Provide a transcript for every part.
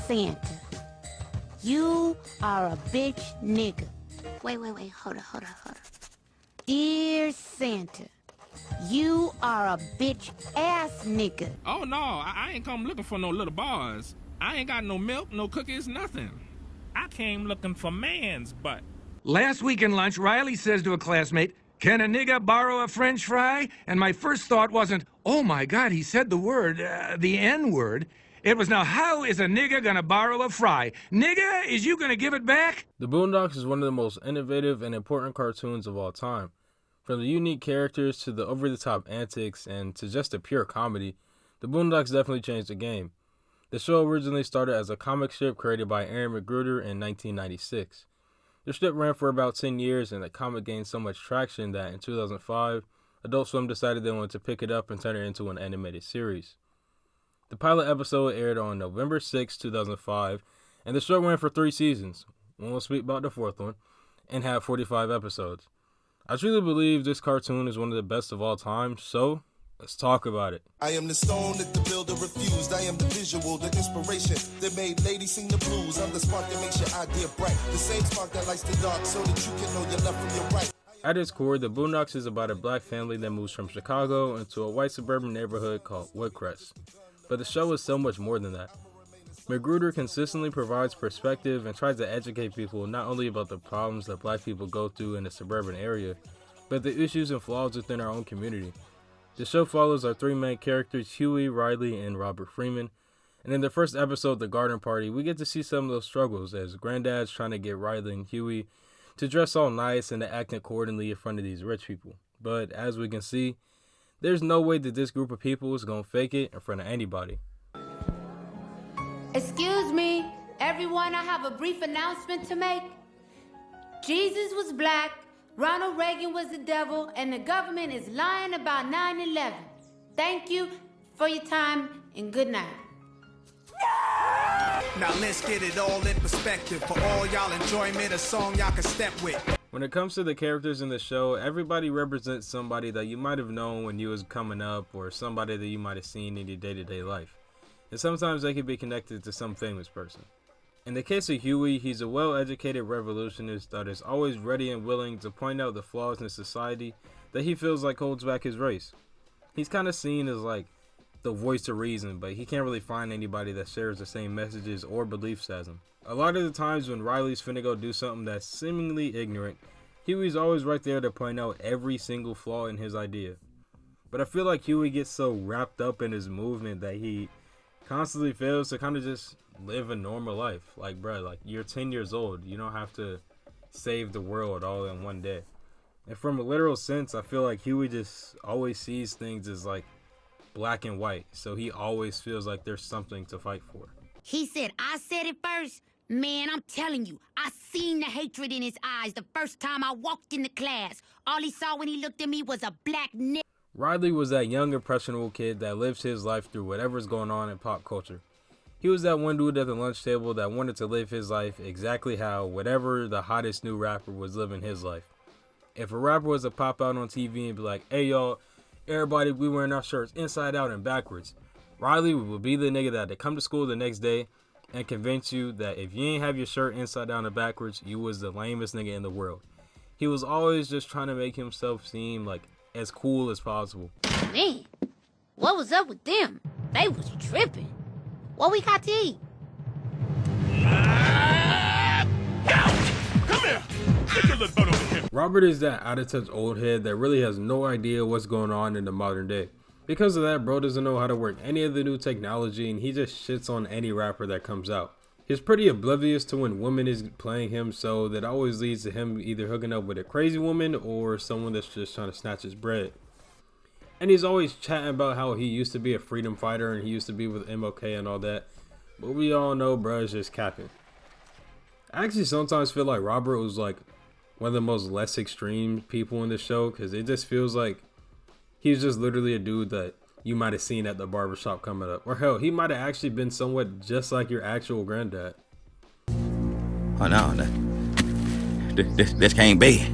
Santa. You are a bitch nigga. Wait, hold up. Dear Santa, you are a bitch ass nigga. Oh no, I ain't come looking for no little bars. I ain't got no milk, no cookies, nothing. I came looking for man's butt. Last week in lunch, Riley says to a classmate, "Can a nigga borrow a French fry?" And my first thought wasn't, "Oh my God, he said the word, the N-word." It was, now how is a nigga gonna borrow a fry? Nigga, is you gonna give it back? The Boondocks is one of the most innovative and important cartoons of all time. From the unique characters to the over-the-top antics and to just a pure comedy, the Boondocks definitely changed the game. The show originally started as a comic strip created by Aaron McGruder in 1996. The strip ran for about 10 years and the comic gained so much traction that in 2005, Adult Swim decided they wanted to pick it up and turn it into an animated series. The pilot episode aired on November 6, 2005, and the show ran for 3 seasons. We won't speak about the 4th one, and had 45 episodes. I truly believe this cartoon is one of the best of all time, so let's talk about it. I am the stone that the builder refused. I am the visual, the inspiration that made ladies sing the blues. I'm the spark that makes your idea bright. The same spark that lights the dark so that you can know your left from your right. At its core, the Boondocks is about a black family that moves from Chicago into a white suburban neighborhood called Woodcrest. But the show is so much more than that. McGruder consistently provides perspective and tries to educate people not only about the problems that black people go through in the suburban area, but the issues and flaws within our own community. The show follows our 3 main characters, Huey, Riley, and Robert Freeman. And in the first episode, The Garden Party, we get to see some of those struggles as Grandad's trying to get Riley and Huey to dress all nice and to act accordingly in front of these rich people. But as we can see, there's no way that this group of people is going to fake it in front of anybody. Excuse me, everyone, I have a brief announcement to make. Jesus was black, Ronald Reagan was the devil, and the government is lying about 9/11. Thank you for your time and good night. Now let's get it all in perspective. For all y'all enjoyment, a song y'all can step with. When it comes to the characters in the show, everybody represents somebody that you might have known when you was coming up or somebody that you might have seen in your day-to-day life. And sometimes they can be connected to some famous person. In the case of Huey, he's a well-educated revolutionist that is always ready and willing to point out the flaws in society that he feels like holds back his race. He's kind of seen as like the voice of reason, but he can't really find anybody that shares the same messages or beliefs as him. A lot of the times when Riley's finna go do something that's seemingly ignorant, Huey's always right there to point out every single flaw in his idea. But I feel like Huey gets so wrapped up in his movement that he constantly fails to kind of just live a normal life. Like, bruh, like, you're 10 years old. You don't have to save the world all in one day. And from a literal sense, I feel like Huey just always sees things as like black and white. So he always feels like there's something to fight for. He said, I said it first. Man, I'm telling you, I seen the hatred in his eyes the first time I walked into class. All he saw when he looked at me was a black nigga. Riley was that young, impressionable kid that lives his life through whatever's going on in pop culture. He was that one dude at the lunch table that wanted to live his life exactly how whatever the hottest new rapper was living his life. If a rapper was to pop out on TV and be like, "Hey y'all, everybody, we wearing our shirts inside out and backwards," Riley would be the nigga that'd come to school the next day and convince you that if you ain't have your shirt inside down and backwards, you was the lamest nigga in the world. He was always just trying to make himself seem like as cool as possible. Man, what was up with them? They was tripping. What we got to eat? Come here! Get your little butt over here! Robert is that out-of-touch old head that really has no idea what's going on in the modern day. Because of that, bro doesn't know how to work any of the new technology and he just shits on any rapper that comes out. He's pretty oblivious to when women is playing him, so that always leads to him either hooking up with a crazy woman or someone that's just trying to snatch his bread. And he's always chatting about how he used to be a freedom fighter and he used to be with MLK and all that. But we all know bro is just capping. I actually sometimes feel like Robert was like one of the most less extreme people in the show, because it just feels like he's just literally a dude that you might have seen at the barbershop coming up. Or hell, he might have actually been somewhat just like your actual granddad. Oh no, this can't be.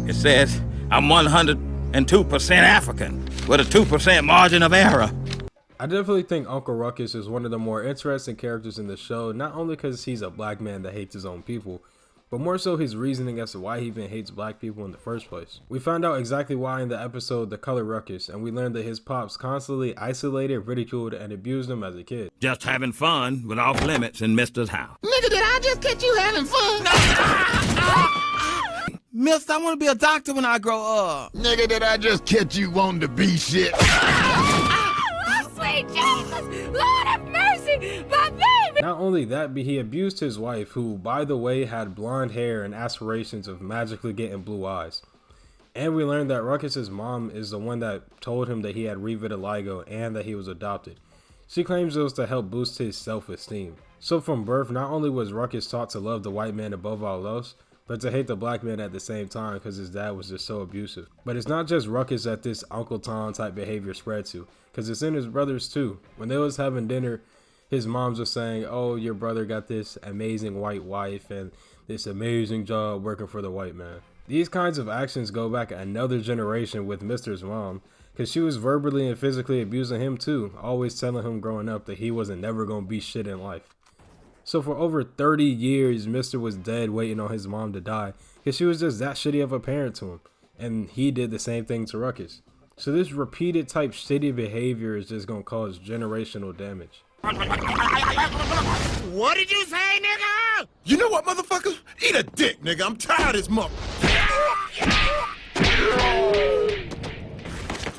It says I'm 102% African with a 2% margin of error. I definitely think Uncle Ruckus is one of the more interesting characters in the show, not only because he's a black man that hates his own people, but more so his reasoning as to why he even hates black people in the first place. We found out exactly why in the episode The Color Ruckus, and we learned that his pops constantly isolated, ridiculed, and abused him as a kid. Just having fun with off limits in Mister's house. Nigga, did I just catch you having fun? Mister, I want to be a doctor when I grow up. Nigga, did I just catch you wanting to be shit? Oh, sweet Jesus! Lord have mercy! My baby! Not only that, but he abused his wife, who, by the way, had blonde hair and aspirations of magically getting blue eyes. And we learned that Ruckus's mom is the one that told him that he had revitiligo and that he was adopted. She claims it was to help boost his self-esteem. So from birth, not only was Ruckus taught to love the white man above all else, but to hate the black man at the same time because his dad was just so abusive. But it's not just Ruckus that this Uncle Tom type behavior spread to, because it's in his brothers too. When they was having dinner, his moms was saying, oh, your brother got this amazing white wife and this amazing job working for the white man. These kinds of actions go back another generation with Mister's mom, because she was verbally and physically abusing him too, always telling him growing up that he wasn't never going to be shit in life. So for over 30 years, Mister was dead waiting on his mom to die, because she was just that shitty of a parent to him, and he did the same thing to Ruckus. So this repeated type shitty behavior is just going to cause generational damage. What did you say, nigga? You know what, motherfuckers? Eat a dick, nigga. I'm tired of this mother.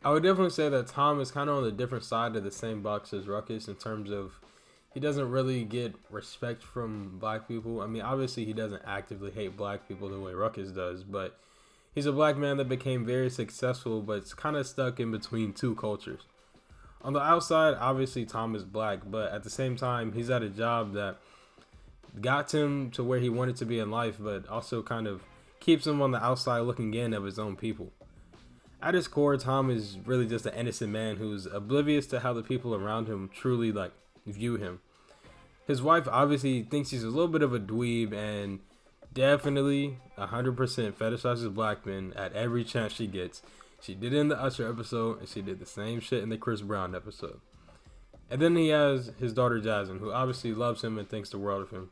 I would definitely say that Tom is kind of on the different side of the same box as Ruckus in terms of he doesn't really get respect from black people. I mean, obviously he doesn't actively hate black people the way Ruckus does, but he's a black man that became very successful, but it's kind of stuck in between two cultures. On the outside, obviously Tom is black, but at the same time, he's at a job that got him to where he wanted to be in life, but also kind of keeps him on the outside looking in of his own people. At his core, Tom is really just an innocent man who's oblivious to how the people around him truly view him. His wife obviously thinks he's a little bit of a dweeb and definitely 100% fetishizes black men at every chance she gets. She did it in the Usher episode, and she did the same shit in the Chris Brown episode. And then he has his daughter Jasmine, who obviously loves him and thinks the world of him.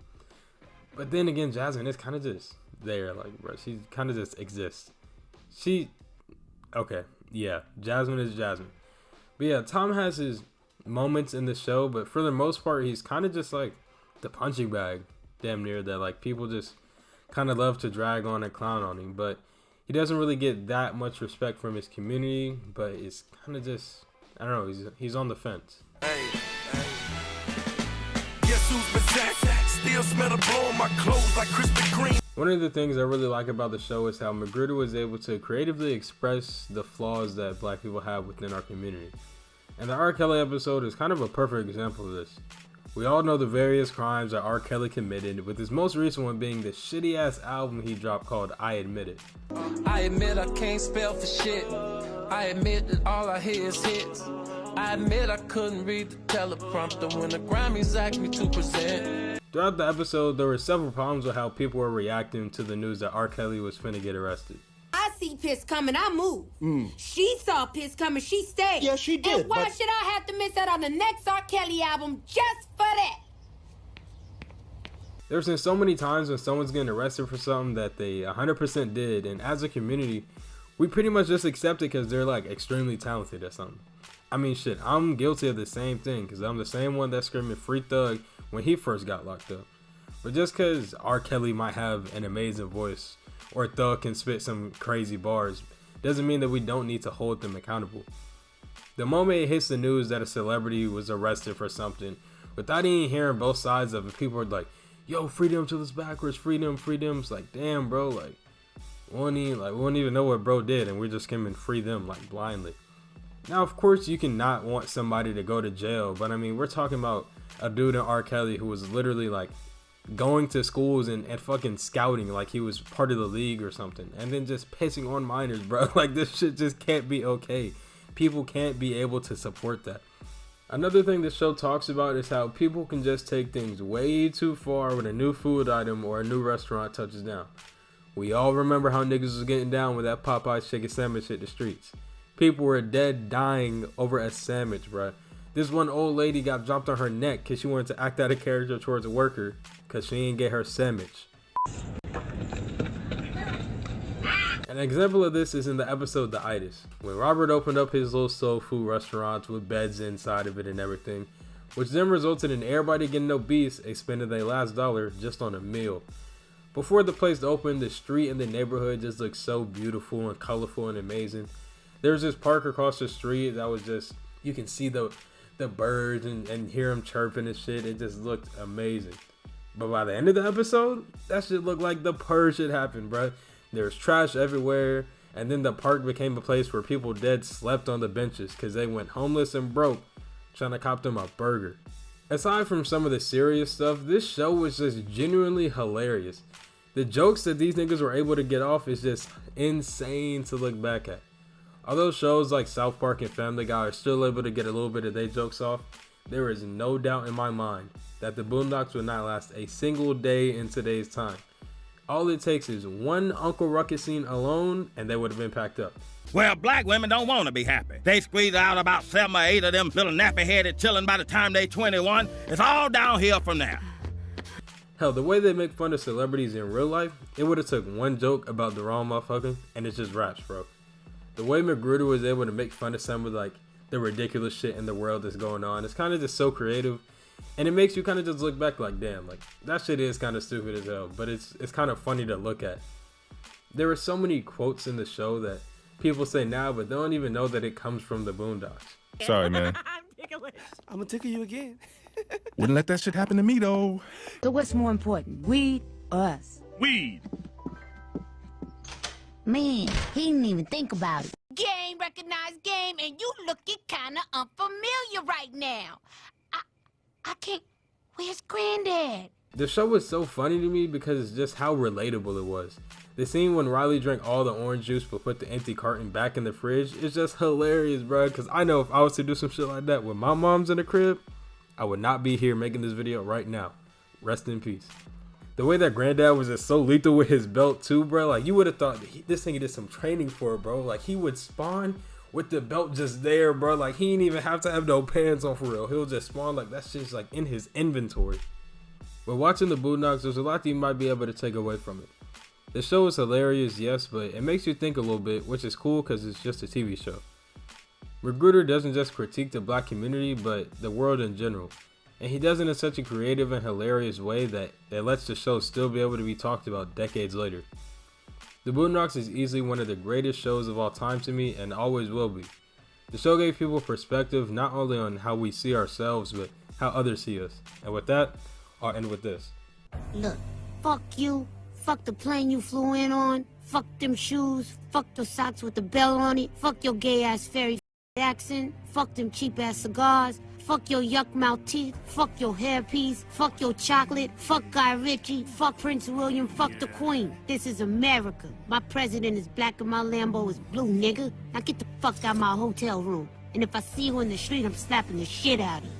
But then again, Jasmine is kind of just there, bro, she kind of just exists. Jasmine is Jasmine. But yeah, Tom has his moments in the show, but for the most part, he's kind of just like the punching bag, damn near, that people just kind of love to drag on and clown on him. But he doesn't really get that much respect from his community, but it's kind of just, I don't know, he's on the fence. Guess who's possessed? Still smell the blow on my clothes like Krispy Kreme. One of the things I really like about the show is how Magruder was able to creatively express the flaws that black people have within our community. And the R. Kelly episode is kind of a perfect example of this. We all know the various crimes that R. Kelly committed, with his most recent one being the shitty ass album he dropped called I Admit It. I admit I can't spell for shit. I admit that all I hear is hits. I admit I couldn't read the teleprompter when the Grammys asked me to present. Throughout the episode, there were several problems with how people were reacting to the news that R. Kelly was finna get arrested. I see piss coming, I move. She saw piss coming, she stayed. Yeah, she did, And why but- should I have to miss out on the next R. Kelly album just for that? There's been so many times when someone's getting arrested for something that they 100% did, and as a community, we pretty much just accept it because they're extremely talented at something. I mean, shit, I'm guilty of the same thing because I'm the same one that's screaming Free Thug when he first got locked up. But just because R. Kelly might have an amazing voice or Thug can spit some crazy bars doesn't mean that we don't need to hold them accountable. The moment it hits the news that a celebrity was arrested for something, without even hearing both sides of it, people are like, yo, freedom till it's backwards, freedom. It's like, damn, bro, we won't even know what bro did, and we're just coming free them blindly. Now, of course, you cannot want somebody to go to jail, but I mean, we're talking about a dude in R. Kelly who was literally going to schools and fucking scouting like he was part of the league or something, and then just pissing on minors, bro. This shit just can't be okay. People can't be able to support that. Another thing the show talks about is how people can just take things way too far when a new food item or a new restaurant touches down. We all remember how niggas was getting down with that Popeye's chicken sandwich hit the streets. People were dead dying over a sandwich, bruh. This one old lady got dropped on her neck because she wanted to act out a character towards a worker because she didn't get her sandwich. An example of this is in the episode The Itis, when Robert opened up his little soul food restaurant with beds inside of it and everything, which then resulted in everybody getting obese and spending their last dollar just on a meal. Before the place opened, the street and the neighborhood just looked so beautiful and colorful and amazing. There was this park across the street that was just, you can see the birds and hear them chirping and shit. It just looked amazing. But by the end of the episode, that shit looked like the purge shit happened, bro. There's trash everywhere, and then the park became a place where people dead slept on the benches because they went homeless and broke trying to cop them a burger. Aside from some of the serious stuff, this show was just genuinely hilarious. The jokes that these niggas were able to get off is just insane to look back at. Although shows like South Park and Family Guy are still able to get a little bit of their jokes off, there is no doubt in my mind that the Boondocks would not last a single day in today's time. All it takes is one Uncle Ruckus scene alone, and they would have been packed up. Well, black women don't want to be happy. They squeeze out about 7 or 8 of them little nappy-headed chillin' by the time they 21. It's all downhill from there. Hell, the way they make fun of celebrities in real life, it would have took one joke about the wrong motherfucker, and it's just raps, bro. The way Magruder was able to make fun of some of like the ridiculous shit in the world that's going on, it's kind of just so creative. And it makes you kind of just look back like, damn, like that shit is kind of stupid as hell, but it's kind of funny to look at. There are so many quotes in the show that people say now, but they don't even know that it comes from the Boondocks. Sorry, man. I'm gonna tickle you again. Wouldn't let that shit happen to me, though. So what's more important, weed or us? Weed. Man, he didn't even think about it. Game, recognized game, and you looking kinda unfamiliar right now. I can't. Where's Grandad? The show was so funny to me because it's just how relatable it was. The scene when Riley drank all the orange juice but put the empty carton back in the fridge is just hilarious, bro. Because I know if I was to do some shit like that with my mom's in the crib, I would not be here making this video right now. Rest in peace. The way that Grandad was just so lethal with his belt too, bro. Like you would have thought that this thing did some training for it, bro. Like he would spawn with the belt just there, bro. Like he didn't even have to have no pants on for real. He'll just spawn like that shit's like in his inventory. But watching the Boondocks, there's a lot that you might be able to take away from it. The show is hilarious, yes, but it makes you think a little bit, which is cool because it's just a TV show. Magruder doesn't just critique the black community, but the world in general. And he does it in such a creative and hilarious way that it lets the show still be able to be talked about decades later. The Boondocks is easily one of the greatest shows of all time to me and always will be. The show gave people perspective not only on how we see ourselves, but how others see us. And with that, I'll end with this. Look, fuck you. Fuck the plane you flew in on. Fuck them shoes. Fuck those socks with the bell on it. Fuck your gay-ass fairy accent. Fuck them cheap-ass cigars. Fuck your yuck mouth teeth. Fuck your hairpiece. Fuck your chocolate. Fuck Guy Ritchie. Fuck Prince William. Fuck the Queen. This is America. My president is black and my Lambo is blue, nigga. Now get the fuck out of my hotel room. And if I see you in the street, I'm slapping the shit out of you.